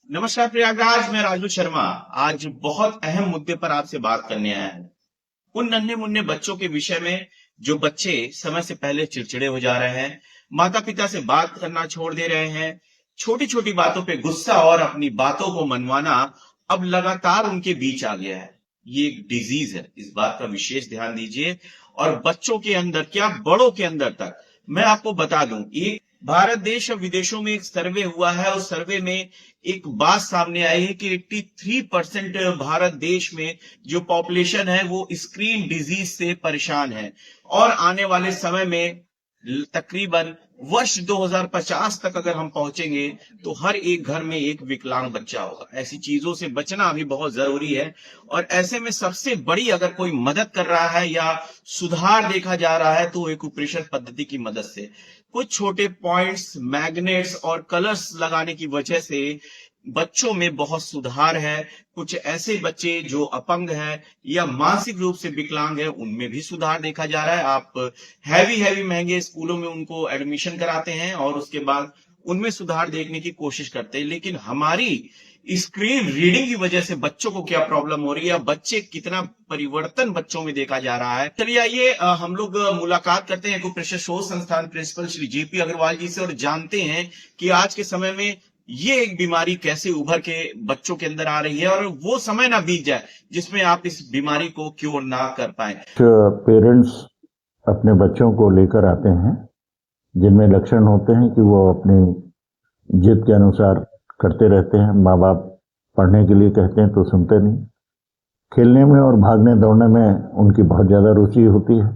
नमस्कार प्रयागराज, मैं राजू शर्मा। आज बहुत अहम मुद्दे पर आपसे बात करने आया हूँ। उन नन्हे मुन्ने बच्चों के विषय में जो बच्चे समय से पहले चिड़चिड़े हो जा रहे हैं, माता पिता से बात करना छोड़ दे रहे हैं, छोटी छोटी बातों पे गुस्सा और अपनी बातों को मनवाना अब लगातार उनके बीच आ गया है। ये एक डिजीज है, इस बात का विशेष ध्यान दीजिए। और बच्चों के अंदर क्या, बड़ों के अंदर तक। मैं आपको बता दूं, ये भारत देश और विदेशों में एक सर्वे हुआ है। उस सर्वे में एक बात सामने आई है कि 83% भारत देश में जो पॉपुलेशन है वो स्क्रीन डिजीज से परेशान है। और आने वाले समय में तकरीबन वर्ष 2050 तक अगर हम पहुंचेंगे तो हर एक घर में एक विकलांग बच्चा होगा। ऐसी चीजों से बचना अभी बहुत जरूरी है। और ऐसे में सबसे बड़ी अगर कोई मदद कर रहा है या सुधार देखा जा रहा है तो एक्यूप्रेशर पद्धति की मदद से कुछ छोटे पॉइंट्स, मैग्नेट्स और कलर्स लगाने की वजह से बच्चों में बहुत सुधार है। कुछ ऐसे बच्चे जो अपंग है या मानसिक रूप से विकलांग है उनमें भी सुधार देखा जा रहा है। आप हैवी महंगे स्कूलों में उनको एडमिशन कराते हैं और उसके बाद उनमें सुधार देखने की कोशिश करते हैं। लेकिन हमारी स्क्रीन रीडिंग की वजह से बच्चों को क्या प्रॉब्लम हो रही है, बच्चे कितना परिवर्तन बच्चों में देखा जा रहा है। चलिए आइए हम लोग मुलाकात करते हैं एक्यूप्रेशर शोध संस्थान प्रिंसिपल श्री जेपी अग्रवाल जी से और जानते हैं कि आज के समय में ये एक बीमारी कैसे उभर के बच्चों के अंदर आ रही है और वो समय ना बीत जाए जिसमें आप इस बीमारी को क्योर ना कर पाए। पेरेंट्स अपने बच्चों को लेकर आते हैं जिनमें लक्षण होते हैं कि वो अपनी जिद के अनुसार करते रहते हैं। माँ बाप पढ़ने के लिए कहते हैं तो सुनते नहीं। खेलने में और भागने दौड़ने में उनकी बहुत ज्यादा रुचि होती है।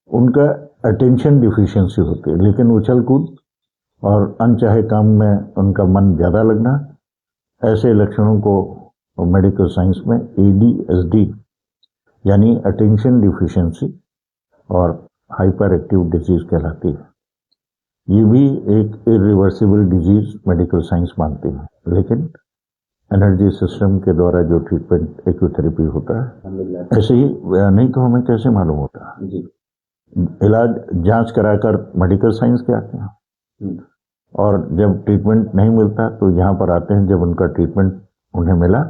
उनका अटेंशन डिफिशिएंसी होती है, लेकिन उछल कूद और अनचाहे काम में उनका मन ज्यादा लगना, ऐसे लक्षणों को मेडिकल साइंस में ADHD यानी अटेंशन डिफिशिएंसी और हाइपर एक्टिव डिजीज कहलाती है। ये भी एक इरिवर्सिबल डिजीज मेडिकल साइंस मानती है, लेकिन एनर्जी सिस्टम के द्वारा जो ट्रीटमेंट एक्यूथेरेपी होता है ऐसे ही नहीं तो हमें कैसे मालूम होता जी। इलाज जांच कराकर मेडिकल साइंस के आते हैं और जब ट्रीटमेंट नहीं मिलता तो यहाँ पर आते हैं। जब उनका ट्रीटमेंट उन्हें मिला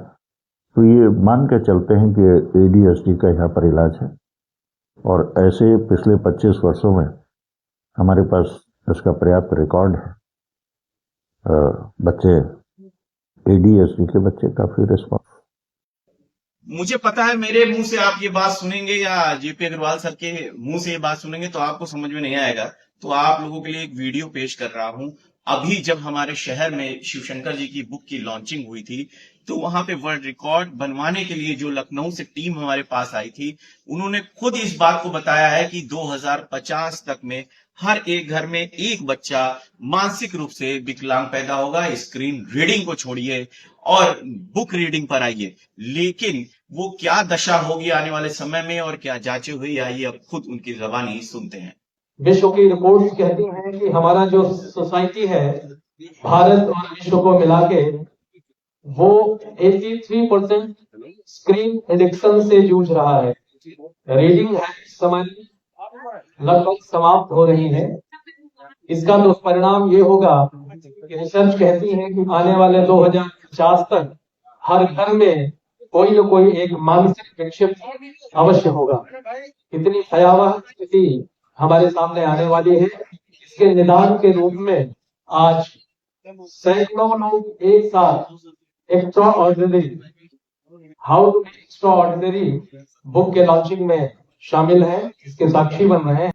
तो ये मान के चलते हैं कि ADHD का यहाँ पर इलाज है। और ऐसे पिछले 25 वर्षों में हमारे पास इसका पर्याप्त रिकॉर्ड है। बच्चे ADHD के बच्चे काफी रिस्पॉन्स। मुझे पता है मेरे मुंह से आप ये बात सुनेंगे या जेपी अग्रवाल सर के मुंह से ये बात सुनेंगे तो आपको समझ में नहीं आएगा। तो आप लोगों के लिए एक वीडियो पेश कर रहा हूं। अभी जब हमारे शहर में शिवशंकर जी की बुक की लॉन्चिंग हुई थी तो वहां पे वर्ल्ड रिकॉर्ड बनवाने के लिए जो लखनऊ से टीम हमारे पास आई थी उन्होंने खुद इस बात को बताया है कि 2050 तक में हर एक घर में एक बच्चा मानसिक रूप से विकलांग पैदा होगा। स्क्रीन रीडिंग को छोड़िए और बुक रीडिंग पर आइए, लेकिन वो क्या दशा होगी आने वाले समय में और क्या जांचें हुई, आइए अब खुद उनकी जबानी सुनते हैं। विश्व की रिपोर्ट्स कहती हैं कि हमारा जो सोसाइटी है भारत और विश्व को मिला के वो 83% स्क्रीन एडिक्शन से जूझ रहा है। रीडिंग है इस समय लगभग समाप्त हो रही है। इसका दुष्परिणाम ये होगा कि रिसर्च कहती है कि आने वाले 2050 तक हर घर में कोई न कोई एक मानसिक विक्षिप्त अवश्य होगा। इतनी भयावह स्थिति हमारे सामने आने वाली है। इसके निदान के रूप में आज सैकड़ों लोग एक साथ extraordinary how to be extraordinary book के लॉन्चिंग में शामिल हैं, इसके साक्षी बन रहे हैं।